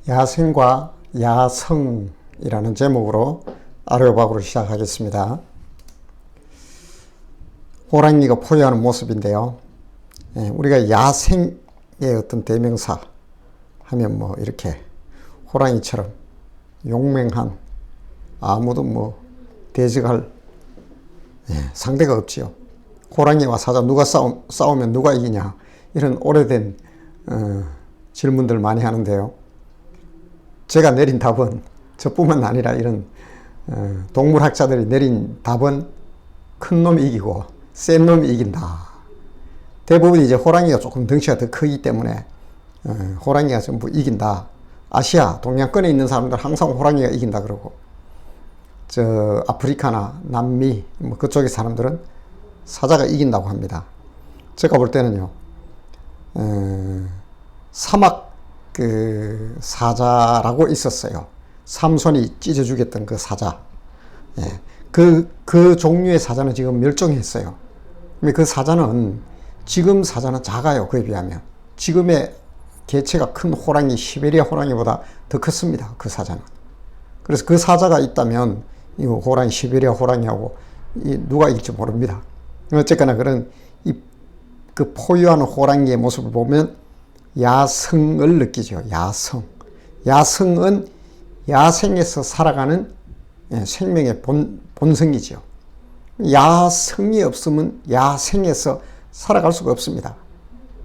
야생과 야성이라는 제목으로 아레오박으로 시작하겠습니다. 호랑이가 포효하는 모습인데요. 우리가 야생의 어떤 대명사 하면 뭐 이렇게 호랑이처럼 용맹한, 아무도 대적할 상대가 없지요. 호랑이와 사자 누가 싸우면 누가 이기냐, 이런 오래된 질문들 많이 하는데요. 제가 내린 답은, 저뿐만 아니라 이런 동물학자들이 내린 답은 큰 놈이 이기고 센 놈이 이긴다. 대부분 이제 호랑이가 조금 덩치가 더 크기 때문에 호랑이가 전부 이긴다. 아시아, 동양권에 있는 사람들 항상 호랑이가 이긴다 그러고, 저 아프리카나 남미 그쪽의 사람들은 사자가 이긴다고 합니다. 제가 볼 때는요, 사막 사자라고 있었어요. 삼손이 찢어 죽였던 그 사자. 그 종류의 사자는 지금 멸종했어요. 그 사자는, 지금 사자는 작아요. 그에 비하면. 지금의 개체가 큰 호랑이, 시베리아 호랑이보다 더 컸습니다. 그 사자는. 그래서 그 사자가 있다면, 이 호랑이, 시베리아 호랑이하고 누가 이길지 모릅니다. 어쨌거나 그 포효하는 호랑이의 모습을 보면 야성을 느끼죠. 야성은 야생에서 살아가는 생명의 본성이죠. 야성이 없으면 야생에서 살아갈 수가 없습니다.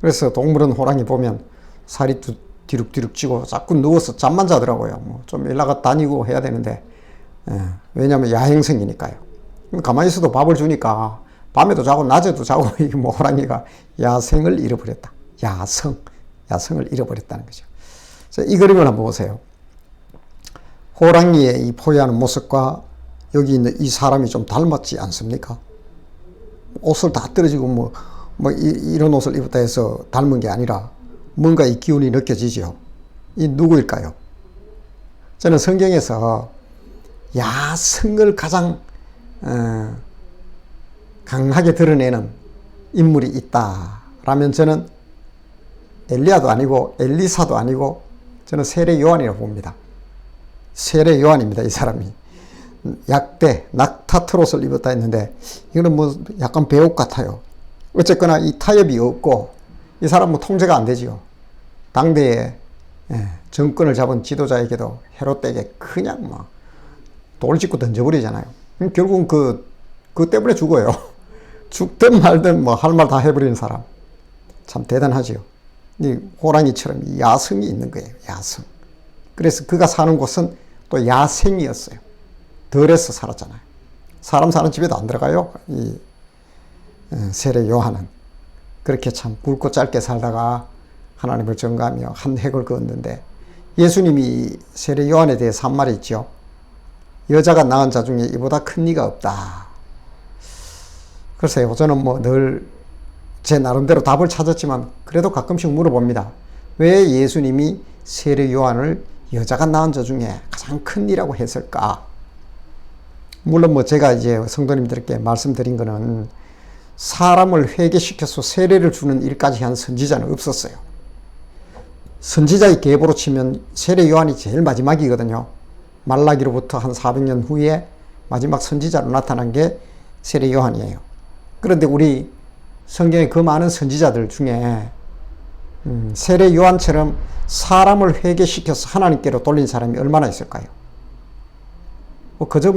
그래서 동물원 호랑이 보면 살이 뒤룩뒤룩 찌고 자꾸 누워서 잠만 자더라고요. 좀 일나가 다니고 해야 되는데, 왜냐하면 야행성이니까요. 가만히 있어도 밥을 주니까 밤에도 자고 낮에도 자고, 호랑이가 야생을 잃어버렸다. 야성을 잃어버렸다는 거죠. 이 그림을 한번 보세요. 호랑이의 이 포효하는 모습과 여기 있는 이 사람이 좀 닮았지 않습니까? 옷을 다 떨어지고 이런 옷을 입었다 해서 닮은 게 아니라 뭔가 이 기운이 느껴지죠. 이 누구일까요? 저는 성경에서 야성을 가장 강하게 드러내는 인물이 있다라면 저는 엘리야도 아니고 엘리사도 아니고 저는 세례 요한이라고 봅니다. 세례 요한입니다. 이 사람이 약대 낙타트롯을 입었다 했는데, 이거는 약간 배옥 같아요. 어쨌거나 이 타협이 없고, 이 사람은 통제가 안 되지요. 당대에 정권을 잡은 지도자에게도 헤롯에게 그냥 돌 짚고 던져버리잖아요. 결국은 그 때문에 죽어요. 죽든 말든 할 말 다 해버리는 사람. 참 대단하지요. 이 호랑이처럼 야성이 있는 거예요. 야성. 그래서 그가 사는 곳은 또 야생이었어요. 덜해서 살았잖아요. 사람 사는 집에도 안 들어가요. 이 세례 요한은. 그렇게 참 굵고 짧게 살다가 하나님을 전가하며 한 획을 그었는데, 예수님이 세례 요한에 대해서 한 말이 있죠. 여자가 낳은 자 중에 이보다 큰 이가 없다. 글쎄요, 저는 늘 제 나름대로 답을 찾았지만 그래도 가끔씩 물어봅니다. 왜 예수님이 세례 요한을 여자가 낳은 자 중에 가장 큰 이라고 했을까? 물론 제가 이제 성도님들께 말씀드린 거는, 사람을 회개시켜서 세례를 주는 일까지 한 선지자는 없었어요. 선지자의 계보로 치면 세례 요한이 제일 마지막이거든요. 말라기로부터 한 400년 후에 마지막 선지자로 나타난 게 세례 요한이에요. 그런데 우리 성경의 그 많은 선지자들 중에 세례 요한처럼 사람을 회개시켜서 하나님께로 돌린 사람이 얼마나 있을까요? 그저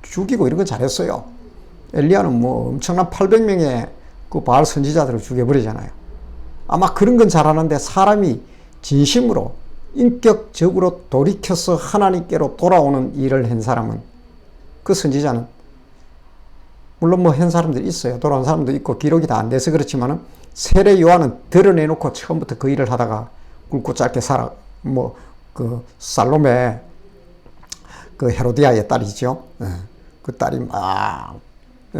죽이고 이런 건 잘했어요. 엘리야는 엄청난 800명의 그 바알 선지자들을 죽여버리잖아요. 아마 그런 건 잘하는데, 사람이 진심으로 인격적으로 돌이켜서 하나님께로 돌아오는 일을 한 사람은, 그 선지자는, 물론 한 사람들이 있어요. 돌아온 사람도 있고 기록이 다 안 돼서 그렇지만은, 세례 요한은 드러내놓고 처음부터 그 일을 하다가 굵고 짧게 살로메, 헤로디아의 딸이죠. 그 딸이 막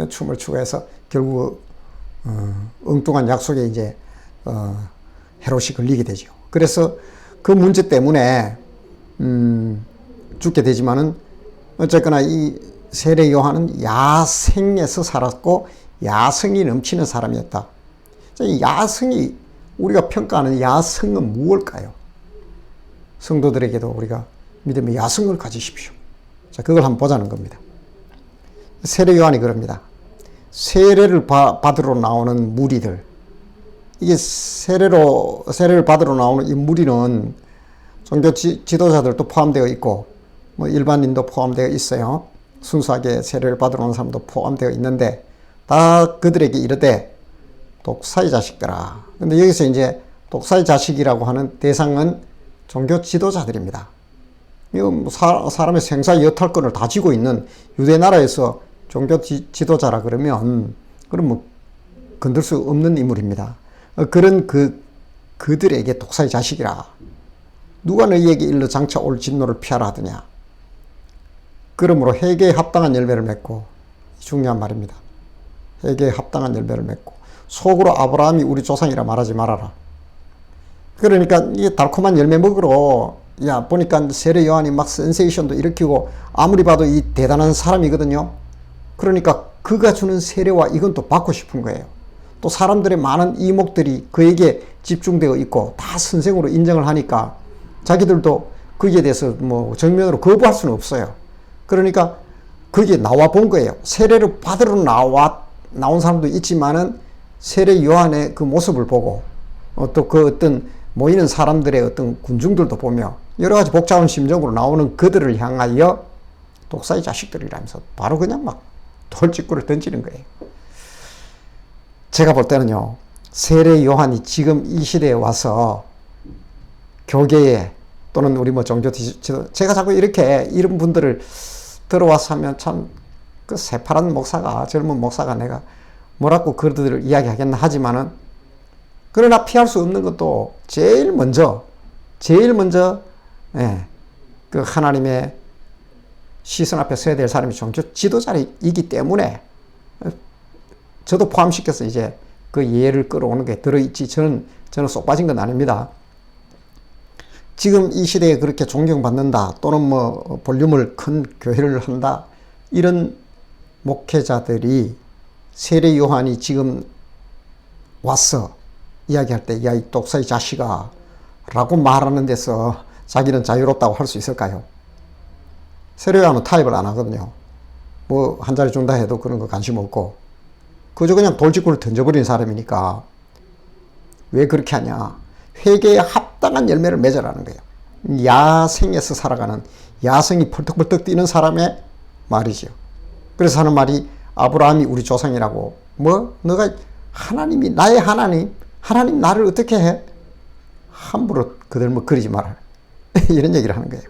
춤을 추고 해서 결국 엉뚱한 약속에 이제 헤롯이 걸리게 되죠. 그래서 그 문제 때문에 죽게 되지만은, 어쨌거나 이 세례 요한은 야생에서 살았고 야성이 넘치는 사람이었다. 이 야성이, 우리가 평가하는 야성은 무엇일까요? 성도들에게도 우리가 믿음의 야성을 가지십시오. 자, 그걸 한번 보자는 겁니다. 세례 요한이 그럽니다. 세례를 받으러 나오는 무리들, 이게 세례를 받으러 나오는 이 무리는 종교 지도자들도 포함되어 있고 뭐 일반인도 포함되어 있어요. 순수하게 세례를 받으러 오는 사람도 포함되어 있는데 다 그들에게 이르되 독사의 자식들아. 근데 여기서 이제 독사의 자식이라고 하는 대상은 종교 지도자들입니다. 이거 뭐 사람의 생사 여탈권을 다 쥐고 있는 유대 나라에서 종교 지도자라 그러면 뭐 건들 수 없는 인물입니다. 그런 그들에게 독사의 자식이라. 누가 너희에게 일러 장차 올 진노를 피하라 하더냐. 그러므로 회개에 합당한 열매를 맺고, 중요한 말입니다. 회개에 합당한 열매를 맺고 속으로 아브라함이 우리 조상이라 말하지 말아라. 그러니까 이 달콤한 열매 먹으러 보니까 세례 요한이 막 센세이션도 일으키고 아무리 봐도 이 대단한 사람이거든요. 그러니까 그가 주는 세례와 이건 또 받고 싶은 거예요. 또 사람들의 많은 이목들이 그에게 집중되어 있고 다 선생으로 인정을 하니까 자기들도 거기에 대해서 뭐 정면으로 거부할 수는 없어요. 그러니까 거기에 나와 본 거예요. 세례를 받으러 나온 사람도 있지만은 세례 요한의 그 모습을 보고 또 그 어떤 모이는 사람들의 어떤 군중들도 보며 여러 가지 복잡한 심정으로 나오는 그들을 향하여 독사의 자식들이라면서 바로 그냥 막 돌직구를 던지는 거예요. 제가 볼 때는요, 세례 요한이 지금 이 시대에 와서 교계에 또는 우리 뭐 종교 지도, 제가 자꾸 이렇게 이런 분들을 들어와서 하면 참 그 새파란 목사가, 젊은 목사가 내가 뭐라고 그들을 이야기하겠나 하지만은, 그러나 피할 수 없는 것도 제일 먼저 그 하나님의 시선 앞에 서야 될 사람이 종교 지도자이기 때문에 저도 포함시켜서 이제 그 예를 끌어오는 게 들어있지, 저는 쏙 빠진 건 아닙니다. 지금 이 시대에 그렇게 존경받는다 또는 뭐 볼륨을 큰 교회를 한다 이런 목회자들이 세례 요한이 지금 와서 이야기할 때 야, 이 독사의 자식아 라고 말하는 데서 자기는 자유롭다고 할 수 있을까요? 세례 요한은 타협을 안 하거든요. 뭐 한 자리 준다 해도 그런 거 관심 없고 그저 그냥 돌직구를 던져버리는 사람이니까 왜 그렇게 하냐. 회개에 합당한 열매를 맺으라는 거예요. 야생에서 살아가는, 야성이 펄떡펄떡 뛰는 사람의 말이죠. 그래서 하는 말이 아브라함이 우리 조상이라고. 뭐 너가 하나님이 나의 하나님 나를 어떻게 해? 함부로 그들 뭐 그리지 마라. 이런 얘기를 하는 거예요.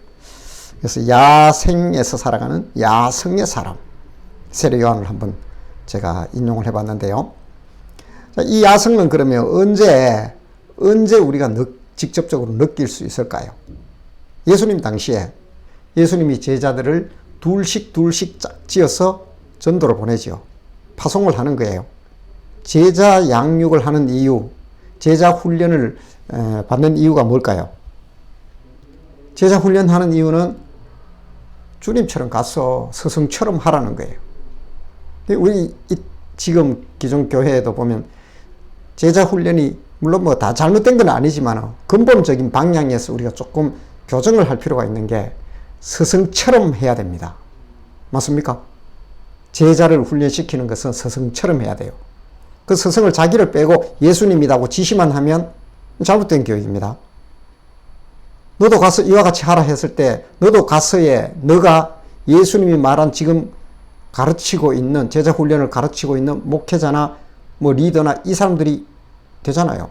그래서 야생에서 살아가는 야성의 사람, 세례 요한을 한번 제가 인용을 해봤는데요. 자, 이 야성은 그러면 언제 우리가 직접적으로 느낄 수 있을까요? 예수님 당시에 예수님이 제자들을 둘씩 짝지어서 전도를 보내죠. 파송을 하는 거예요. 제자 양육을 하는 이유, 제자 훈련을 받는 이유가 뭘까요? 제자 훈련하는 이유는 주님처럼 가서 스승처럼 하라는 거예요. 우리 지금 기존 교회에도 보면 제자 훈련이 물론 뭐 다 잘못된 건 아니지만 근본적인 방향에서 우리가 조금 교정을 할 필요가 있는 게 스승처럼 해야 됩니다. 맞습니까? 제자를 훈련시키는 것은 스승처럼 해야 돼요. 그 스승을 자기를 빼고 예수님이라고 지시만 하면 잘못된 교육입니다. 너도 가서 이와 같이 하라 했을 때 너도 가서에 너가 예수님이 말한 지금 가르치고 있는 제자 훈련을 가르치고 있는 목회자나 뭐 리더나 이 사람들이 되잖아요.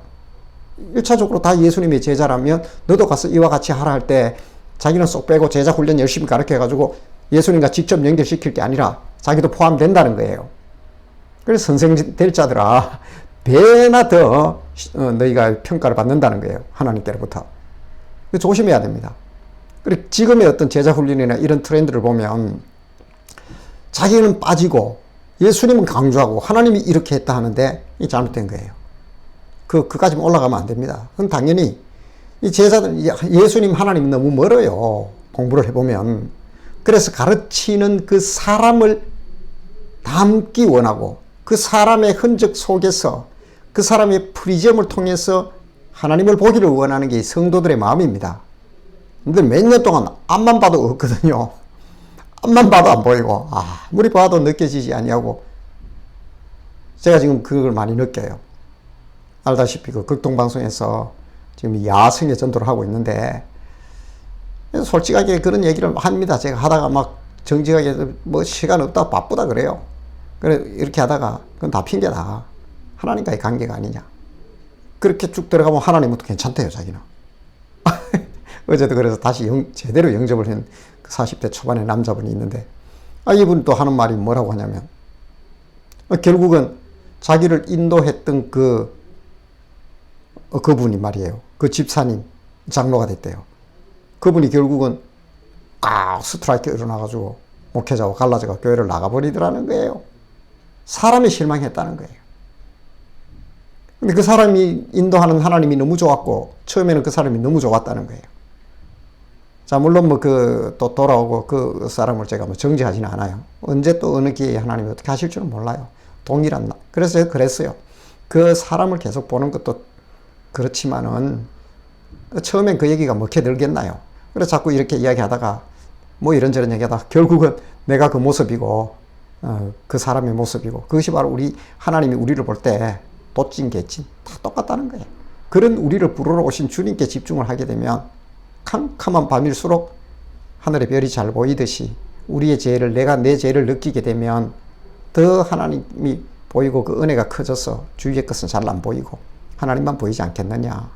1차적으로 다 예수님의 제자라면 너도 가서 이와 같이 하라 할 때 자기는 쏙 빼고 제자 훈련 열심히 가르쳐 가지고 예수님과 직접 연결시킬 게 아니라 자기도 포함된다는 거예요. 그래서 선생 될 자들아 배나 더 너희가 평가를 받는다는 거예요. 하나님께로부터. 조심해야 됩니다. 그리고 지금의 어떤 제자 훈련이나 이런 트렌드를 보면 자기는 빠지고 예수님은 강조하고 하나님이 이렇게 했다 하는데 이 잘못된 거예요. 그까지만 올라가면 안 됩니다. 그건 당연히 이 제자들, 예수님 하나님 너무 멀어요. 공부를 해보면. 그래서 가르치는 그 사람을 닮기 원하고 그 사람의 흔적 속에서 그 사람의 프리즘을 통해서 하나님을 보기를 원하는 게 성도들의 마음입니다. 근데 몇 년 동안 앞만 봐도 없거든요. 앞만 봐도 안 보이고 아무리 봐도 느껴지지 아니하고 제가 지금 그걸 많이 느껴요. 알다시피 그 극동방송에서 지금 야성의 전도를 하고 있는데 솔직하게 그런 얘기를 합니다. 제가 하다가 막 정직하게 뭐 시간 없다 바쁘다 그래요. 그래 이렇게 하다가 그건 다 핑계다. 하나님과의 관계가 아니냐. 그렇게 쭉 들어가면 하나님은 또 괜찮대요 자기는. 어제도 그래서 다시 제대로 영접을 한 40대 초반의 남자분이 있는데 이분 또 하는 말이 뭐라고 하냐면 결국은 자기를 인도했던 그분이 말이에요. 그 집사님 장로가 됐대요. 그분이 결국은 스트라이크 일어나가지고 목회자와 갈라져가 교회를 나가버리더라는 거예요. 사람이 실망했다는 거예요. 근데 그 사람이 인도하는 하나님이 너무 좋았고 처음에는 그 사람이 너무 좋았다는 거예요. 자, 물론 뭐 또 돌아오고 그 사람을 제가 뭐 정죄하지는 않아요. 언제 또 어느 기회에 하나님이 어떻게 하실 줄은 몰라요. 동일한 그래서 그랬어요. 그 사람을 계속 보는 것도 그렇지만은 처음엔 그 얘기가 먹혀 들겠나요? 그래서 자꾸 이렇게 이야기하다가 뭐 이런저런 얘기하다가 결국은 내가 그 모습이고 그 사람의 모습이고 그것이 바로 하나님이 우리를 볼 때 도찐 개찐 다 똑같다는 거예요. 그런 우리를 부르러 오신 주님께 집중을 하게 되면 캄캄한 밤일수록 하늘의 별이 잘 보이듯이 우리의 죄를 내가 내 죄를 느끼게 되면 더 하나님이 보이고 그 은혜가 커져서 주위의 것은 잘 안 보이고 하나님만 보이지 않겠느냐.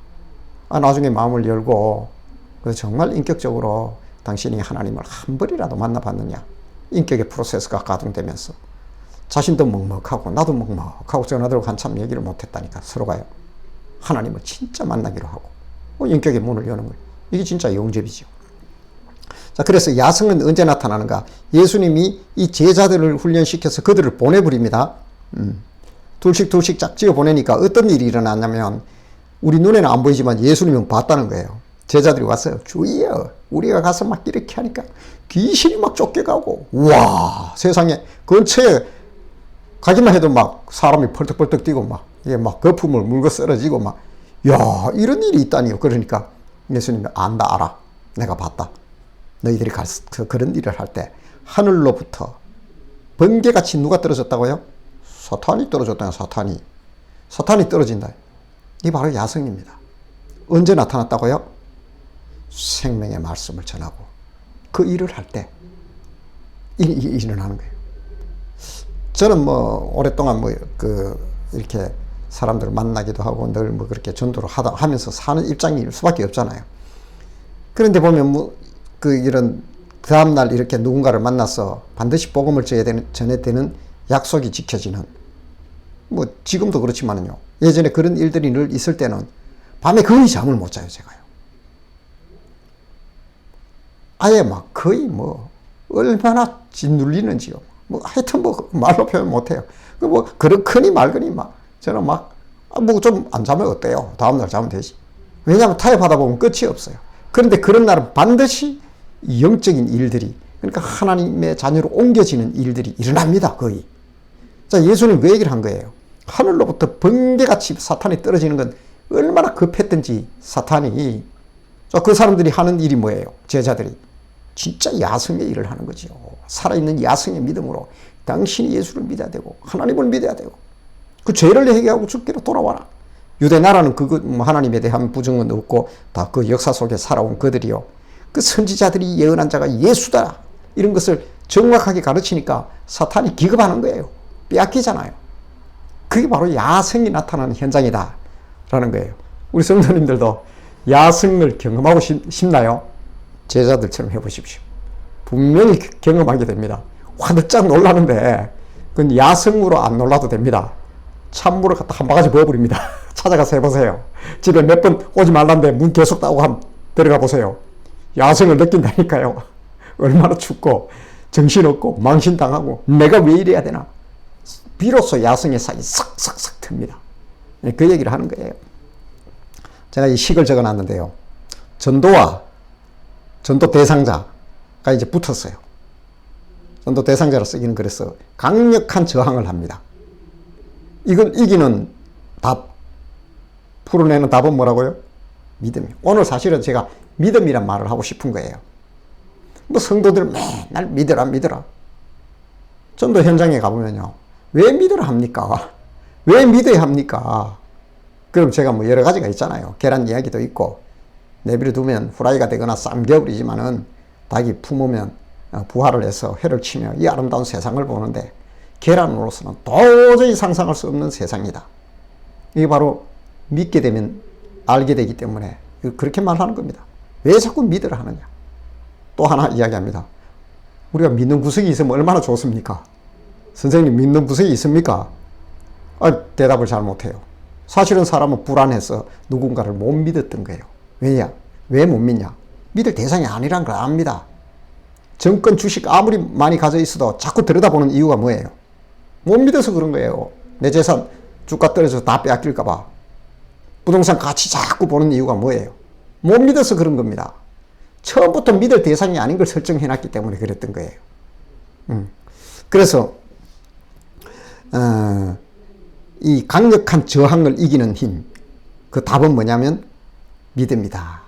나중에 마음을 열고 정말 인격적으로 당신이 하나님을 한 번이라도 만나봤느냐. 인격의 프로세스가 가동되면서 자신도 먹먹하고 나도 먹먹하고 전화들고 한참 얘기를 못했다니까 서로가요. 하나님을 진짜 만나기로 하고 인격의 문을 여는 거예요. 이게 진짜 영접이죠. 자, 그래서 야성은 언제 나타나는가? 예수님이 이 제자들을 훈련시켜서 그들을 보내버립니다. 둘씩 쫙 찍어 보내니까 어떤 일이 일어났냐면 우리 눈에는 안 보이지만 예수님은 봤다는 거예요. 제자들이 와서 주여 우리가 가서 막 이렇게 하니까 귀신이 막 쫓겨가고 와 세상에 근처에 가기만 해도 막 사람이 펄떡펄떡 뛰고 막 이게 막 거품을 물고 쓰러지고 막 야 이런 일이 있다니요. 그러니까 예수님이 안다 알아. 내가 봤다. 너희들이 그런 일을 할 때 하늘로부터 번개같이 누가 떨어졌다고요? 사탄이 떨어졌다. 사탄이 떨어진다. 이게 바로 야성입니다. 언제 나타났다고요? 생명의 말씀을 전하고 그 일을 할 때 일어나는 거예요. 저는 뭐 오랫동안 이렇게 사람들을 만나기도 하고 늘 뭐 그렇게 전도를 하면서 사는 입장일 수밖에 없잖아요. 그런데 보면 이런 다음날 이렇게 누군가를 만나서 반드시 복음을 전해야 되는 약속이 지켜지는 뭐 지금도 그렇지만은요. 예전에 그런 일들이 늘 있을 때는 밤에 거의 잠을 못 자요, 제가요. 아예 막 거의 얼마나 짓눌리는지요. 하여튼 말로 표현 못 해요. 그렇거니 말거니 저는 좀 안 자면 어때요? 다음날 자면 되지. 왜냐하면 타협하다 보면 끝이 없어요. 그런데 그런 날은 반드시 영적인 일들이, 그러니까 하나님의 자녀로 옮겨지는 일들이 일어납니다, 거의. 자, 예수는 그 얘기를 한 거예요. 하늘로부터 번개같이 사탄이 떨어지는 건 얼마나 급했던지 사탄이. 그 사람들이 하는 일이 뭐예요? 제자들이. 진짜 야성의 일을 하는 거죠. 살아있는 야성의 믿음으로 당신이 예수를 믿어야 되고 하나님을 믿어야 되고 그 죄를 회개하고 죽기로 돌아와라. 유대 나라는 하나님에 대한 부정은 없고 다 그 역사 속에 살아온 그들이요. 그 선지자들이 예언한 자가 예수다. 이런 것을 정확하게 가르치니까 사탄이 기겁하는 거예요. 빼앗기잖아요. 그게 바로 야성이 나타나는 현장이다. 라는 거예요. 우리 성도님들도 야성을 경험하고 싶나요? 제자들처럼 해보십시오. 분명히 경험하게 됩니다. 화들짝 놀라는데 그건 야성으로 안 놀라도 됩니다. 찬물을 갖다 한 바가지 부어버립니다. 찾아가서 해보세요. 집에 몇 번 오지 말란데 문 계속 따고 들어가 보세요. 야성을 느낀다니까요. 얼마나 춥고 정신없고 망신당하고 내가 왜 이래야 되나. 비로소 야성의 싹이 싹싹싹 틉니다. 그 얘기를 하는 거예요. 제가 이 식을 적어놨는데요. 전도와 전도 대상자가 이제 붙었어요. 전도 대상자로 쓰기는 그래서 강력한 저항을 합니다. 이걸 이기는 답, 풀어내는 답은 뭐라고요? 믿음이에요. 오늘 사실은 제가 믿음이란 말을 하고 싶은 거예요. 뭐 성도들 맨날 믿어라 믿어라. 전도 현장에 가보면요. 왜 믿으라 합니까? 왜 믿어야 합니까? 그럼 제가 뭐 여러 가지가 있잖아요. 계란 이야기도 있고, 내버려 두면 후라이가 되거나 쌈겨버리지만은 닭이 품으면 부활을 해서 회를 치며 이 아름다운 세상을 보는데, 계란으로서는 도저히 상상할 수 없는 세상이다. 이게 바로 믿게 되면 알게 되기 때문에 그렇게 말하는 겁니다. 왜 자꾸 믿으라 하느냐? 또 하나 이야기합니다. 우리가 믿는 구석이 있으면 얼마나 좋습니까? 선생님, 믿는 구석이 있습니까? 대답을 잘 못해요. 사실은 사람은 불안해서 누군가를 못 믿었던 거예요. 왜냐? 왜 못 믿냐? 믿을 대상이 아니란 걸 압니다. 정권 주식 아무리 많이 가져 있어도 자꾸 들여다보는 이유가 뭐예요? 못 믿어서 그런 거예요. 내 재산 주가 떨어져서 다 빼앗길까 봐. 부동산 가치 자꾸 보는 이유가 뭐예요? 못 믿어서 그런 겁니다. 처음부터 믿을 대상이 아닌 걸 설정해놨기 때문에 그랬던 거예요. 그래서 이 강력한 저항을 이기는 힘, 그 답은 뭐냐면 믿음이다.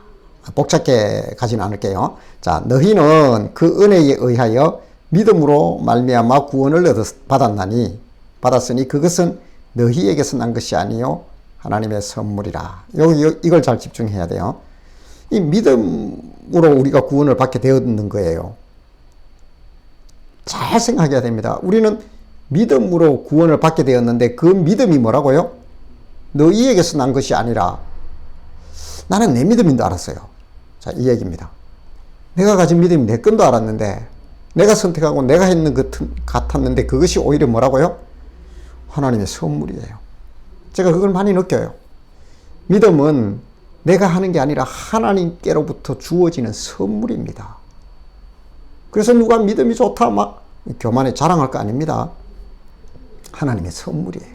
복잡하게 가지는 않을게요. 자, 너희는 그 은혜에 의하여 믿음으로 말미암아 구원을 받았으니 그것은 너희에게서 난 것이 아니요 하나님의 선물이라. 이걸 잘 집중해야 돼요. 이 믿음으로 우리가 구원을 받게 되었는 거예요. 잘 생각해야 됩니다. 우리는 믿음으로 구원을 받게 되었는데 그 믿음이 뭐라고요? 너희에게서 난 것이 아니라 나는 내 믿음인 줄 알았어요. 자, 이 얘기입니다. 내가 가진 믿음이 내 건도 알았는데 내가 선택하고 내가 했는 것 같았는데 그것이 오히려 뭐라고요? 하나님의 선물이에요. 제가 그걸 많이 느껴요. 믿음은 내가 하는 게 아니라 하나님께로부터 주어지는 선물입니다. 그래서 누가 믿음이 좋다 막 교만에 자랑할 거 아닙니다. 하나님의 선물이에요.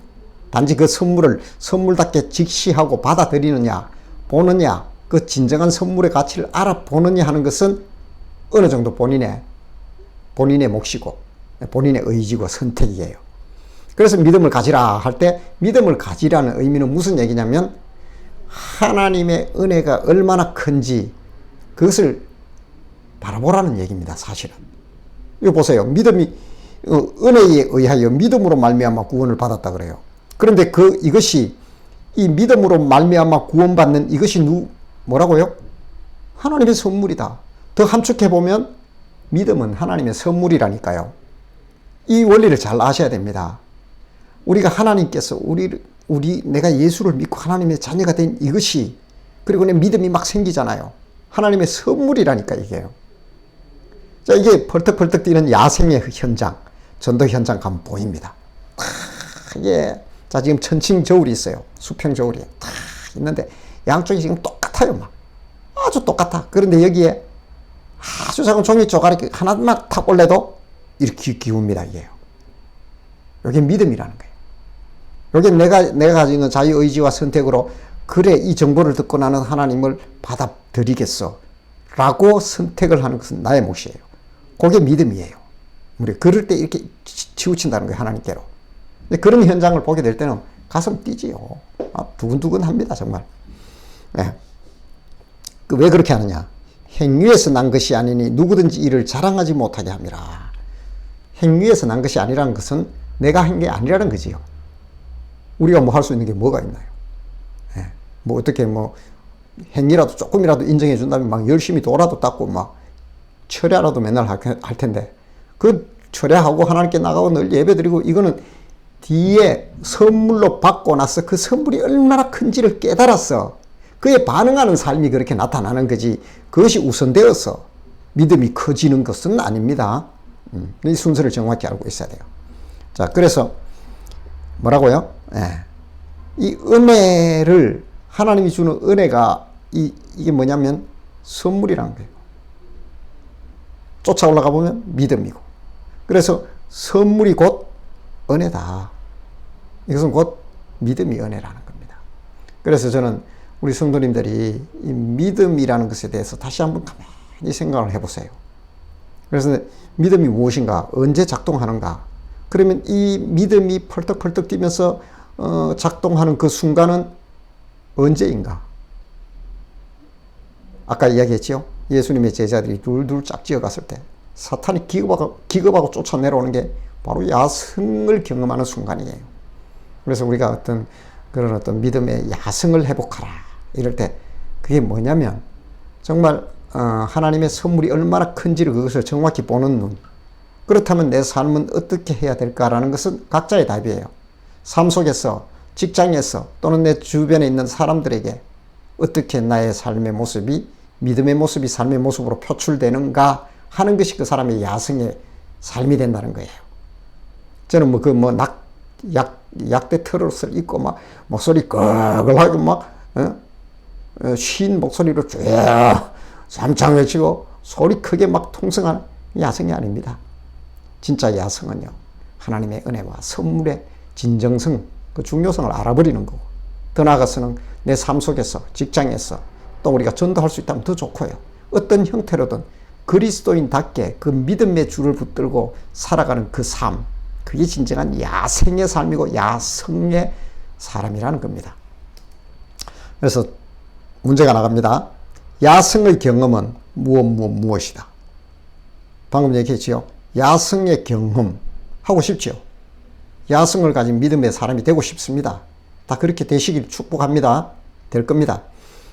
단지 그 선물을 선물답게 직시하고 받아들이느냐, 보느냐, 그 진정한 선물의 가치를 알아보느냐 하는 것은 어느 정도 본인의 몫이고 본인의 의지고 선택이에요. 그래서 믿음을 가지라 할 때 믿음을 가지라는 의미는 무슨 얘기냐면 하나님의 은혜가 얼마나 큰지 그것을 바라보라는 얘기입니다. 사실은. 이거 보세요. 믿음이 은혜에 의하여 믿음으로 말미암아 구원을 받았다 그래요. 그런데 이것이 이 믿음으로 말미암아 구원받는 이것이 뭐라고요? 하나님의 선물이다. 더 함축해 보면 믿음은 하나님의 선물이라니까요. 이 원리를 잘 아셔야 됩니다. 우리가 하나님께서 내가 예수를 믿고 하나님의 자녀가 된 이것이, 그리고 내 믿음이 막 생기잖아요. 하나님의 선물이라니까 이게요. 자, 이게 펄떡펄떡 뛰는 야생의 현장, 전도 현장 가면 보입니다. 이게 자, 지금 천칭 저울이 있어요. 수평 저울이 다 있는데 양쪽이 지금 똑같아요. 막 아주 똑같아. 그런데 여기에 아주 작은 종이 쪼가리 하나만 탁 올려도 이렇게 기웁니다. 이게요. 이게 믿음이라는 거예요. 여기 내가 가지고 있는 자유의지와 선택으로 그래 이 정보를 듣고 나는 하나님을 받아들이겠어 라고 선택을 하는 것은 나의 몫이에요. 그게 믿음이에요. 우리 그럴 때 이렇게 치우친다는 거예요. 하나님께로. 근데 그런 현장을 보게 될 때는 가슴 뛰지요. 두근두근 합니다. 정말. 네. 왜 그렇게 하느냐. 행위에서 난 것이 아니니 누구든지 이를 자랑하지 못하게 함이라. 행위에서 난 것이 아니라는 것은 내가 한 게 아니라는 거지요. 우리가 뭐 할 수 있는 게 뭐가 있나요? 네. 뭐 어떻게 행위라도 조금이라도 인정해 준다면 막 열심히 도라도 닦고 막 철야라도 맨날 할 텐데 그 철야하고 하나님께 나가고 늘 예배드리고 이거는 뒤에 선물로 받고 나서 그 선물이 얼마나 큰지를 깨달았어. 그에 반응하는 삶이 그렇게 나타나는 거지 그것이 우선되어서 믿음이 커지는 것은 아닙니다. 이 순서를 정확히 알고 있어야 돼요. 자, 그래서 뭐라고요? 이 은혜를 하나님이 주는 은혜가 이게 뭐냐면 선물이라는 거예요. 쫓아 올라가 보면 믿음이고 그래서 선물이 곧 은혜다. 이것은 곧 믿음이 은혜라는 겁니다. 그래서 저는 우리 성도님들이 이 믿음이라는 것에 대해서 다시 한번 가만히 생각을 해보세요. 그래서 믿음이 무엇인가? 언제 작동하는가? 그러면 이 믿음이 펄떡펄떡 뛰면서 작동하는 그 순간은 언제인가? 아까 이야기했죠. 예수님의 제자들이 둘둘 짝지어 갔을 때 사탄이 기겁하고 쫓아내려오는 게 바로 야성을 경험하는 순간이에요. 그래서 우리가 그런 믿음의 야성을 회복하라 이럴 때 그게 뭐냐면 정말 하나님의 선물이 얼마나 큰지를 그것을 정확히 보는 눈. 그렇다면 내 삶은 어떻게 해야 될까라는 것은 각자의 답이에요. 삶 속에서, 직장에서 또는 내 주변에 있는 사람들에게 어떻게 나의 삶의 모습이, 믿음의 모습이 삶의 모습으로 표출되는가 하는 것이 그 사람의 야성의 삶이 된다는 거예요. 저는 약대 트롯을 입고 막 목소리 꺼글하고 쉰 목소리로 쭉 삼창 외치고 소리 크게 막 통성하는 야성이 아닙니다. 진짜 야성은요, 하나님의 은혜와 선물의 진정성, 그 중요성을 알아버리는 거고, 더 나아가서는 내 삶 속에서, 직장에서 또 우리가 전도할 수 있다면 더 좋고요. 어떤 형태로든 그리스도인답게 그 믿음의 줄을 붙들고 살아가는 그 삶, 그게 진정한 야생의 삶이고 야성의 사람이라는 겁니다. 그래서 문제가 나갑니다. 야성의 경험은 무엇이다. 방금 얘기했지요. 야성의 경험 하고 싶죠. 야성을 가진 믿음의 사람이 되고 싶습니다. 다 그렇게 되시길 축복합니다. 될 겁니다.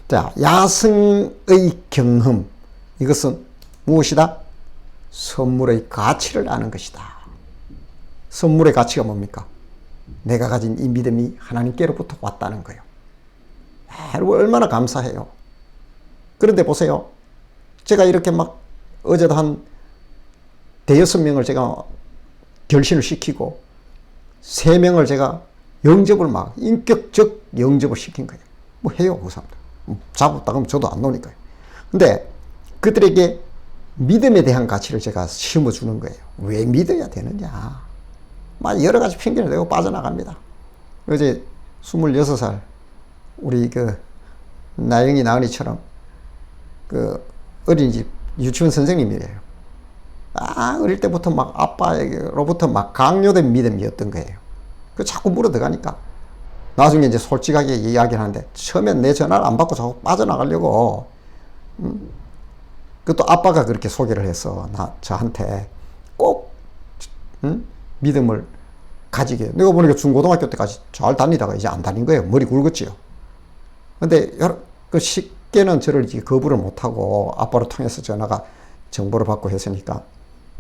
자, 야성의 경험, 이것은 무엇이다? 선물의 가치를 아는 것이다. 선물의 가치가 뭡니까? 내가 가진 이 믿음이 하나님께로부터 왔다는 거예요. 여러분 얼마나 감사해요. 그런데 보세요. 제가 이렇게 막 어제도 한 대여섯 명을 제가 결신을 시키고 3명을 제가 영접을 막 인격적 영접을 시킨 거예요. 뭐 해요, 그 사람들. 잡았다 그러면 저도 안 노니까요. 근데 그들에게 믿음에 대한 가치를 제가 심어주는 거예요. 왜 믿어야 되느냐. 막 여러 가지 핑계를 대고 빠져나갑니다. 어제 26살 우리 나영이 나은이처럼 어린이집 유치원 선생님이래요. 어릴 때부터 막 아빠에게로부터 막 강요된 믿음이었던 거예요. 자꾸 물어 들어가니까 나중에 이제 솔직하게 이야기를 하는데 처음엔 내 전화를 안 받고 자꾸 빠져나가려고 그것도 아빠가 그렇게 소개를 해서 저한테 꼭 믿음을 가지게. 내가 보니까 중고등학교 때까지 잘 다니다가 이제 안 다닌 거예요. 머리 굵었지요. 근데 쉽게는 저를 거부를 못하고 아빠를 통해서 전화가 정보를 받고 했으니까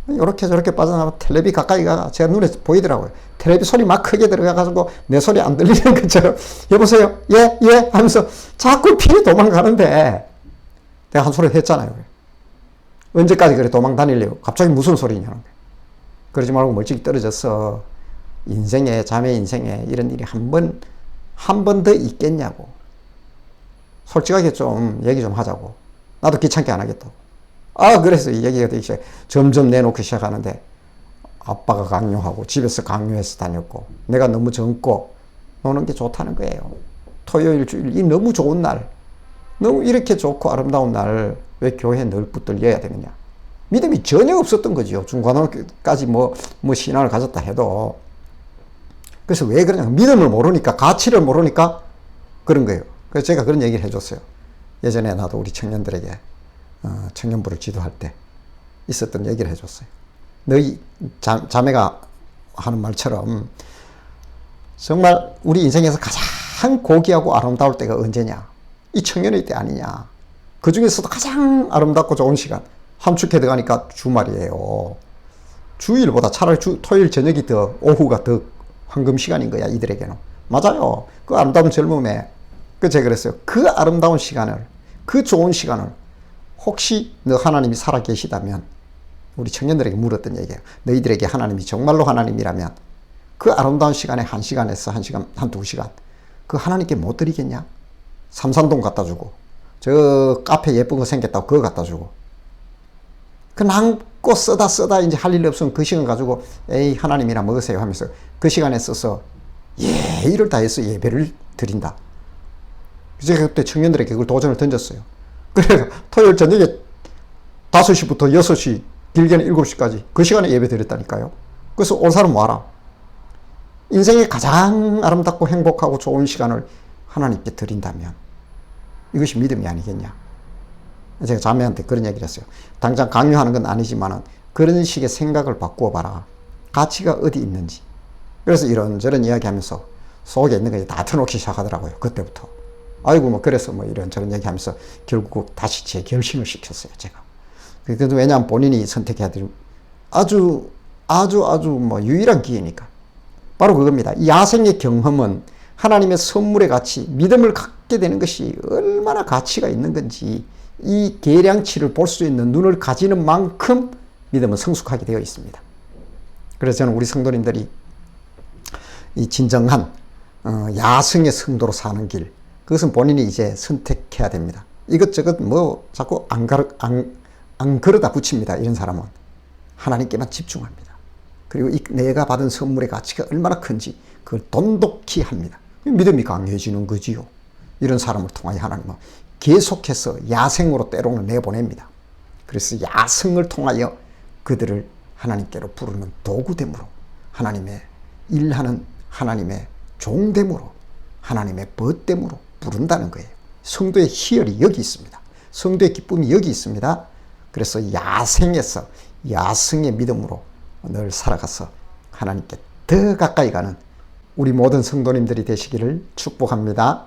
이렇게 저렇게 빠져나가면 텔레비 가까이 가 제가 눈에 보이더라고요. 텔레비 소리 막 크게 들어가가지고 내 소리 안 들리는 것처럼 여보세요? 예? 예? 하면서 자꾸 피해 도망가는데 내가 한 소리 했잖아요. 언제까지 그래 도망 다니려고? 갑자기 무슨 소리냐는 거예요. 그러지 말고 멀찍이 떨어져서 자매 인생에 이런 일이 한 번 더 있겠냐고. 솔직하게 좀 얘기 좀 하자고. 나도 귀찮게 안 하겠다고. 그래서 이 얘기가 되기 시작. 점점 내놓기 시작하는데 아빠가 강요하고 집에서 강요해서 다녔고 내가 너무 젊고 노는 게 좋다는 거예요. 토요일 주일 이 너무 좋은 날, 너무 이렇게 좋고 아름다운 날 왜 교회에 늘 붙들려야 되느냐. 믿음이 전혀 없었던 거죠. 중고등학교까지 신앙을 가졌다 해도. 그래서 왜 그러냐. 믿음을 모르니까, 가치를 모르니까 그런 거예요. 그래서 제가 그런 얘기를 해줬어요. 예전에 나도 우리 청년들에게 청년부를 지도할 때 있었던 얘기를 해줬어요. 너희 자매가 하는 말처럼 정말 우리 인생에서 가장 고귀하고 아름다울 때가 언제냐. 이 청년의 때 아니냐. 그 중에서도 가장 아름답고 좋은 시간, 함축해 들어가니까 주말이에요. 주일보다 차라리 토요일 저녁이 오후가 더 황금 시간인 거야, 이들에게는. 맞아요. 그 아름다운 젊음에. 제가 그랬어요. 그 아름다운 시간을, 그 좋은 시간을 혹시 너 하나님이 살아 계시다면, 우리 청년들에게 물었던 얘기예요. 너희들에게 하나님이 정말로 하나님이라면 그 아름다운 시간에 1시간에서 1시간, 한 2시간 그 하나님께 못 드리겠냐? 삼산동 갖다 주고 저 카페 예쁜 거 생겼다고 그거 갖다 주고 그 남고 쓰다 이제 할 일 없으면 그 시간 가지고 에이 하나님이나 먹으세요 하면서 그 시간에 써서 일을 다 해서 예배를 드린다. 제가 그때 청년들에게 그걸 도전을 던졌어요. 그래서 토요일 저녁에 5시부터 6시 길게는 7시까지 그 시간에 예배 드렸다니까요. 그래서 올 사람 와라. 인생의 가장 아름답고 행복하고 좋은 시간을 하나님께 드린다면 이것이 믿음이 아니겠냐. 제가 자매한테 그런 얘기를 했어요. 당장 강요하는 건 아니지만은 그런 식의 생각을 바꾸어 봐라. 가치가 어디 있는지. 그래서 이런저런 이야기하면서 속에 있는 거 다 터놓기 시작하더라고요. 그때부터. 아이고 뭐 그래서 뭐 이런저런 얘기하면서 결국 다시 제 결심을 시켰어요. 제가. 그래도 왜냐하면 본인이 선택해야 될 아주 뭐 유일한 기회니까. 바로 그겁니다. 이 야생의 경험은 하나님의 선물의 가치, 믿음을 갖게 되는 것이 얼마나 가치가 있는 건지 이 계량치를 볼 수 있는 눈을 가지는 만큼 믿음은 성숙하게 되어 있습니다. 그래서 저는 우리 성도님들이 이 진정한 야성의 성도로 사는 길, 그것은 본인이 이제 선택해야 됩니다. 이것저것 뭐 자꾸 안 걸어다 붙입니다. 이런 사람은 하나님께만 집중합니다. 그리고 내가 받은 선물의 가치가 얼마나 큰지 그걸 돈독히 합니다. 믿음이 강해지는 거지요. 이런 사람을 통하여 하나님은 계속해서 야생으로 때로는 내보냅니다. 그래서 야성을 통하여 그들을 하나님께로 부르는 도구됨으로, 하나님의 일하는 하나님의 종됨으로, 하나님의 벗됨으로 부른다는 거예요. 성도의 희열이 여기 있습니다. 성도의 기쁨이 여기 있습니다. 그래서 야생에서 야성의 믿음으로 늘 살아가서 하나님께 더 가까이 가는 우리 모든 성도님들이 되시기를 축복합니다.